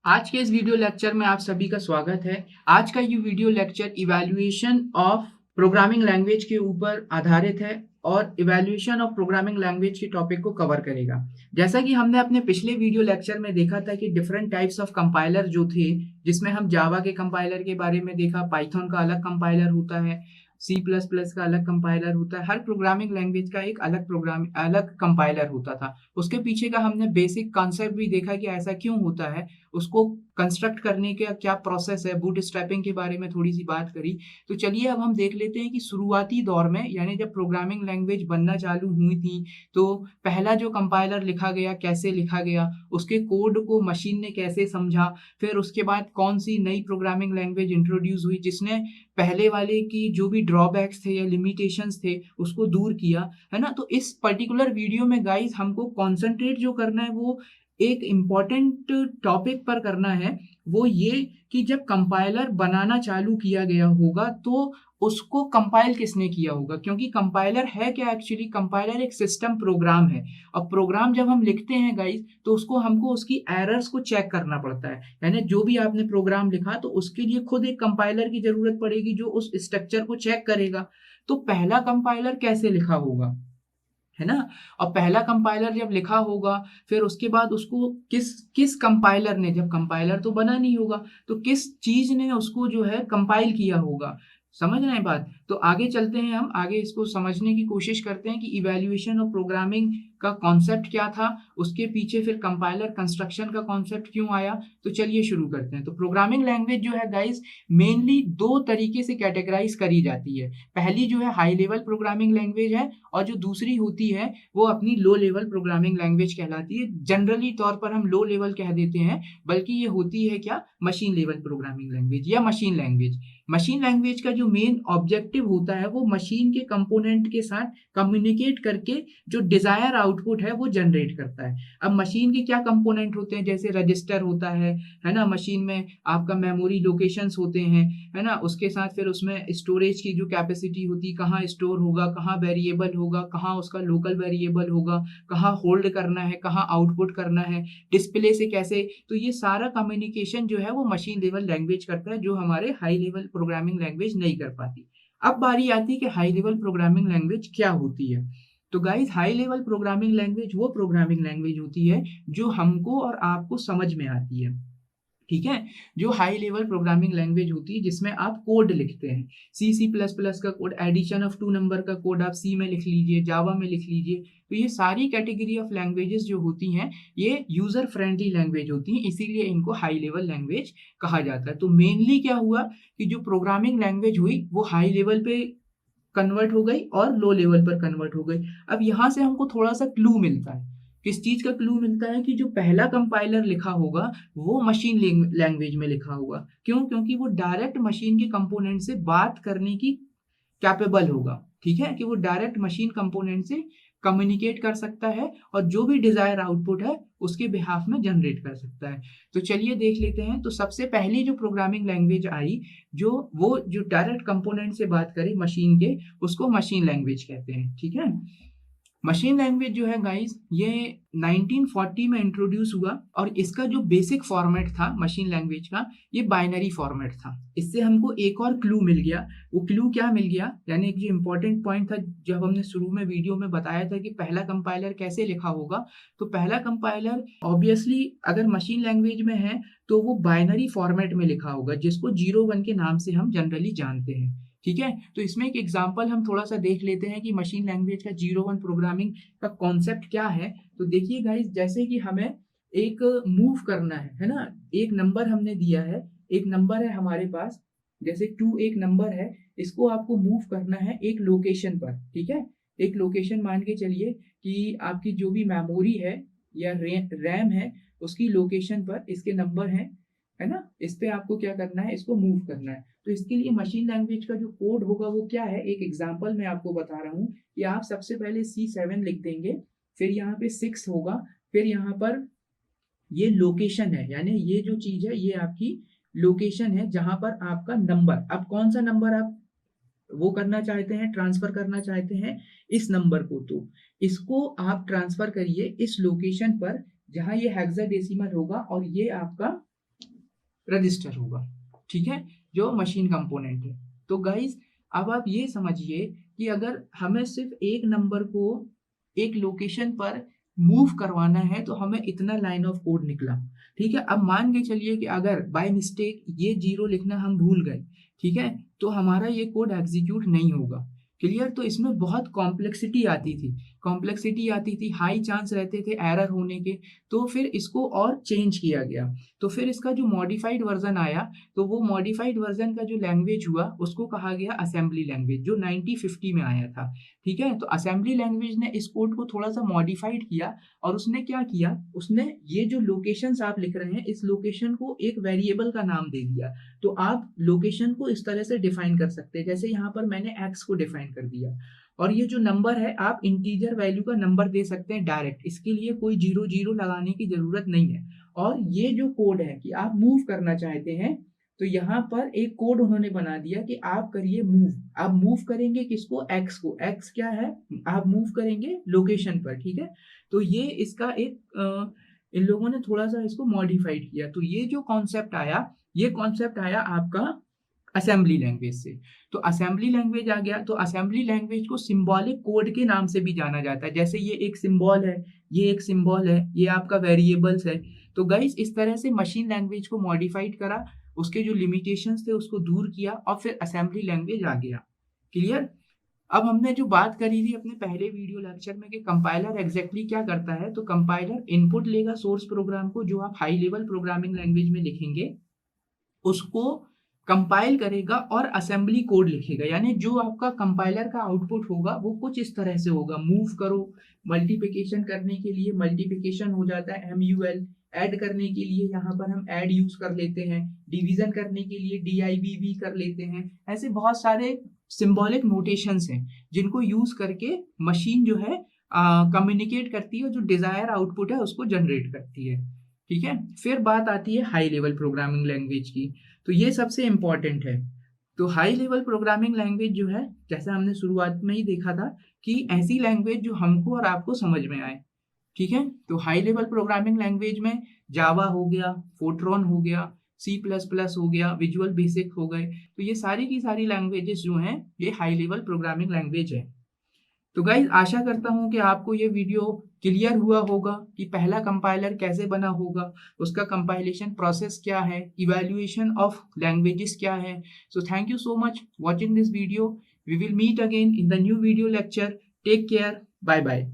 आज के इस वीडियो लेक्चर में आप सभी का स्वागत है। आज का ये video lecture evaluation of programming language के ऊपर आधारित है और इवैल्यूएशन ऑफ प्रोग्रामिंग लैंग्वेज के टॉपिक को कवर करेगा। जैसा कि हमने अपने पिछले वीडियो लेक्चर में देखा था कि डिफरेंट टाइप्स ऑफ कंपाइलर जो थे, जिसमें हम जावा के कंपाइलर के बारे में देखा, पाइथन का अलग कंपाइलर होता है, सी प्लस प्लस का अलग कंपाइलर होता है, हर प्रोग्रामिंग लैंग्वेज का एक अलग कंपाइलर होता था। उसके पीछे का हमने बेसिक कॉन्सेप्ट भी देखा कि ऐसा क्यों होता है, उसको कंस्ट्रक्ट करने का क्या प्रोसेस है, बूटस्ट्रैपिंग के बारे में थोड़ी सी बात करी। तो चलिए अब हम देख लेते हैं कि शुरुआती दौर में, यानी जब प्रोग्रामिंग लैंग्वेज बनना चालू हुई थी, तो पहला जो कंपाइलर लिखा गया, कैसे लिखा गया, उसके कोड को मशीन ने कैसे समझा, फिर उसके बाद कौन सी नई प्रोग्रामिंग लैंग्वेज इंट्रोड्यूस हुई जिसने पहले वाले की जो भी ड्रॉबैक्स थे या लिमिटेशंस थे उसको दूर किया, है ना। तो इस पर्टिकुलर वीडियो में गाइस हमको कॉन्सेंट्रेट जो करना है वो एक इम्पॉर्टेंट टॉपिक पर करना है। वो ये कि जब कंपाइलर बनाना चालू किया गया होगा तो उसको कंपाइल किसने किया होगा, क्योंकि कंपाइलर है क्या, एक्चुअली कंपाइलर एक सिस्टम प्रोग्राम है। और प्रोग्राम जब हम लिखते हैं गाइस तो उसको हमको उसकी एरर्स को चेक करना पड़ता है, यानी जो भी आपने प्रोग्राम लिखा तो उसके लिए खुद एक कंपाइलर की जरूरत पड़ेगी जो उस स्ट्रक्चर को चेक करेगा। तो पहला कंपाइलर कैसे लिखा होगा, है ना। और पहला कंपाइलर जब लिखा होगा, फिर उसके बाद उसको किस किस कंपाइलर ने, जब कंपाइलर तो बना नहीं होगा तो किस चीज ने उसको जो है कंपाइल किया होगा। समझ रहे हैं बात। तो आगे चलते हैं, हम आगे इसको समझने की कोशिश करते हैं कि इवैल्यूएशन ऑफ प्रोग्रामिंग का कॉन्सेप्ट क्या था, उसके पीछे फिर कंपाइलर कंस्ट्रक्शन का कॉन्सेप्ट क्यों आया। तो चलिए शुरू करते हैं। तो प्रोग्रामिंग लैंग्वेज जो है गाइस मेनली दो तरीके से कैटेगराइज करी जाती है। पहली जो है हाई लेवल प्रोग्रामिंग लैंग्वेज है, और जो दूसरी होती है वो अपनी लो लेवल प्रोग्रामिंग लैंग्वेज कहलाती है। जनरली तौर पर हम लो लेवल कह देते हैं, बल्कि ये होती है क्या, मशीन लेवल प्रोग्रामिंग लैंग्वेज या मशीन लैंग्वेज। मशीन लैंग्वेज का जो मेन ऑब्जेक्टिव होता है वो मशीन के कंपोनेंट के साथ कम्युनिकेट करके जो डिजायर आउटपुट है वो जनरेट करता है। अब मशीन के क्या कंपोनेंट होते हैं, जैसे रजिस्टर होता है ना, मशीन में आपका मेमोरी लोकेशंस होते हैं, है ना। उसके साथ फिर उसमें स्टोरेज की जो कैपेसिटी होती है, कहाँ स्टोर होगा, कहाँ वेरिएबल होगा, कहाँ उसका लोकल वेरिएबल होगा, कहाँ होल्ड करना है, कहाँ आउटपुट करना है, डिस्प्ले से कैसे। तो ये सारा कम्युनिकेशन जो है वो मशीन लेवल लैंग्वेज करता है, जो हमारे हाई लेवल प्रोग्रामिंग लैंग्वेज नहीं कर पाती। अब बारी आती है कि हाई लेवल प्रोग्रामिंग लैंग्वेज क्या होती है। तो guys high level programming language वो प्रोग्रामिंग लैंग्वेज होती है जो हमको और आपको समझ में आती है, ठीक है। जो हाई लेवल प्रोग्रामिंग लैंग्वेज होती है जिसमें आप कोड लिखते हैं, सी सी प्लस प्लस का code, addition of two number का कोड आप सी में लिख लीजिए, जावा में लिख लीजिए। तो ये सारी कैटेगरी ऑफ लैंग्वेजेस जो होती हैं ये यूजर फ्रेंडली लैंग्वेज होती हैं, इसीलिए इनको हाई लेवल लैंग्वेज कहा जाता है। तो मेनली क्या हुआ कि जो प्रोग्रामिंग लैंग्वेज हुई वो हाई लेवल पे कन्वर्ट हो गई और लो लेवल पर कन्वर्ट हो गई। अब यहाँ से हमको थोड़ा सा क्लू मिलता है। किस चीज का क्लू मिलता है कि जो पहला कंपाइलर लिखा होगा वो मशीन लैंग्वेज में लिखा होगा। क्यों? क्योंकि वो डायरेक्ट मशीन के कंपोनेंट से बात करने की कैपेबल होगा, ठीक है, कि वो डायरेक्ट मशीन कंपोनेंट से कम्युनिकेट कर सकता है और जो भी डिजायर आउटपुट है उसके बिहाफ में जनरेट कर सकता है। तो चलिए देख लेते हैं। तो सबसे पहली जो प्रोग्रामिंग लैंग्वेज आई, जो डायरेक्ट कंपोनेंट से बात करे मशीन के, उसको मशीन लैंग्वेज कहते हैं, ठीक है। मशीन लैंग्वेज जो है गाइस ये 1940 में इंट्रोड्यूस हुआ, और इसका जो बेसिक फॉर्मेट था मशीन लैंग्वेज का, ये बाइनरी फॉर्मेट था। इससे हमको एक और क्लू मिल गया। वो क्लू क्या मिल गया, यानी एक जो इंपॉर्टेंट पॉइंट था, जब हमने शुरू में वीडियो में बताया था कि पहला कंपाइलर कैसे लिखा होगा, तो पहला कंपाइलर ऑब्वियसली अगर मशीन लैंग्वेज में है तो वो बाइनरी फॉर्मेट में लिखा होगा, जिसको 0 1 के नाम से हम जनरली जानते हैं, ठीक है। तो इसमें एक एग्जांपल हम थोड़ा सा देख लेते हैं कि मशीन लैंग्वेज का 0 1 प्रोग्रामिंग का कॉन्सेप्ट क्या है। तो देखिए गाइस, जैसे कि हमें एक मूव करना है ना, एक नंबर हमने दिया है, एक नंबर है हमारे पास, जैसे 2 एक नंबर है, इसको आपको मूव करना है एक लोकेशन पर, ठीक है। एक लोकेशन मान के चलिए कि आपकी जो भी मेमोरी है या रैम है उसकी लोकेशन पर इसके नंबर हैं, है ना। इस पे आपको क्या करना है, इसको मूव करना है। तो इसके लिए मशीन लैंग्वेज का जो कोड होगा वो क्या है, एक एग्जांपल मैं आपको बता रहा हूँ कि आप सबसे पहले C7 लिख देंगे, फिर यहाँ पे 6 होगा, फिर यहाँ पर ये लोकेशन है, यानी ये जो चीज है ये आपकी लोकेशन है जहां पर आपका नंबर, अब कौन सा नंबर आप वो करना चाहते हैं, ट्रांसफर करना चाहते हैं, इस नंबर को, तो इसको आप ट्रांसफर करिए इस लोकेशन पर जहां ये हेक्साडेसिमल होगा और ये आपका रजिस्टर होगा, ठीक है, जो मशीन कंपोनेंट है। तो गाइज अब आप ये समझिए कि अगर हमें सिर्फ एक नंबर को एक लोकेशन पर मूव करवाना है तो हमें इतना लाइन ऑफ कोड निकला, ठीक है। अब मान के चलिए कि अगर बाय मिस्टेक ये 0 लिखना हम भूल गए, ठीक है, तो हमारा ये कोड एग्जीक्यूट नहीं होगा। क्लियर। तो इसमें बहुत कॉम्प्लेक्सिटी आती थी, हाई चांस रहते थे एरर होने के। तो फिर इसको और चेंज किया गया। तो फिर इसका जो मॉडिफाइड वर्जन आया, तो वो मॉडिफाइड वर्जन का जो लैंग्वेज हुआ उसको कहा गया असेंबली लैंग्वेज, जो 1950 में आया था, ठीक है। तो असेंबली लैंग्वेज ने इस कोड को थोड़ा सा मॉडिफाइड किया और उसने क्या किया, उसने ये जो लोकेशंस आप लिख रहे हैं इस लोकेशन को एक वेरिएबल का नाम दे दिया। तो आप लोकेशन को इस तरह से डिफाइन कर सकते हैं, जैसे यहाँ पर मैंने एक्स को डिफाइन कर दिया। और ये जो नंबर है आप इंटीजर वैल्यू का नंबर दे सकते हैं डायरेक्ट, इसके लिए कोई 0 लगाने की जरूरत नहीं है। और ये जो कोड है कि आप मूव करना चाहते हैं, तो यहाँ पर एक कोड उन्होंने बना दिया कि आप करिए मूव। आप मूव करेंगे किसको, एक्स को। एक्स क्या है, आप मूव करेंगे लोकेशन पर, ठीक है। तो ये इसका एक इन लोगों ने थोड़ा सा इसको मॉडिफाइड किया। तो ये जो कॉन्सेप्ट आया, ये कॉन्सेप्ट आया आपका असेंबली लैंग्वेज से। तो असेंबली लैंग्वेज आ गया। तो असेंबली लैंग्वेज को सिंबॉलिक कोड के नाम से भी जाना जाता है, जैसे ये एक सिंबल है, ये एक सिंबल है, ये आपका वेरिएबल्स है। तो गाइस इस तरह से मशीन लैंग्वेज को मॉडिफाइड करा, उसके जो लिमिटेशंस थे उसको दूर किया और फिर असेंबली लैंग्वेज आ गया। क्लियर। अब हमने जो बात करी थी अपने पहले वीडियो लेक्चर में कि कंपाइलर एग्जैक्टली क्या करता है, तो कंपाइलर इनपुट लेगा सोर्स प्रोग्राम को, जो आप हाई लेवल प्रोग्रामिंग लैंग्वेज में लिखेंगे उसको कंपाइल करेगा और असेंबली कोड लिखेगा। यानी जो आपका कंपाइलर का आउटपुट होगा वो कुछ इस तरह से होगा। मूव करो, मल्टीप्लिकेशन करने के लिए मल्टीप्लिकेशन हो जाता है MUL, ऐड करने के लिए यहाँ पर हम ऐड यूज कर लेते हैं, डिवीजन करने के लिए DIV भी कर लेते हैं। ऐसे बहुत सारे सिंबॉलिक नोटेशंस हैं जिनको यूज करके मशीन जो है कम्युनिकेट करती है, जो डिजायर आउटपुट है उसको जनरेट करती है, ठीक है। फिर बात आती है हाई लेवल प्रोग्रामिंग लैंग्वेज की। तो ये सबसे इंपॉर्टेंट है। तो हाई लेवल प्रोग्रामिंग लैंग्वेज जो है, जैसा हमने शुरुआत में ही देखा था कि ऐसी लैंग्वेज जो हमको और आपको समझ में आए, ठीक है। तो हाई लेवल प्रोग्रामिंग लैंग्वेज में जावा हो गया, फोर्ट्रॉन हो गया, C++ हो गया, विजुअल बेसिक हो गए। तो ये सारी की सारी लैंग्वेजेस जो हैं ये हाई लेवल प्रोग्रामिंग लैंग्वेज है। तो गाइज आशा करता हूं कि आपको ये वीडियो क्लियर हुआ होगा कि पहला कंपाइलर कैसे बना होगा, उसका कंपाइलेशन प्रोसेस क्या है, इवैल्यूएशन ऑफ लैंग्वेजेस क्या है। So thank you so much watching this video. We will meet again in the new video lecture. Take care, bye bye.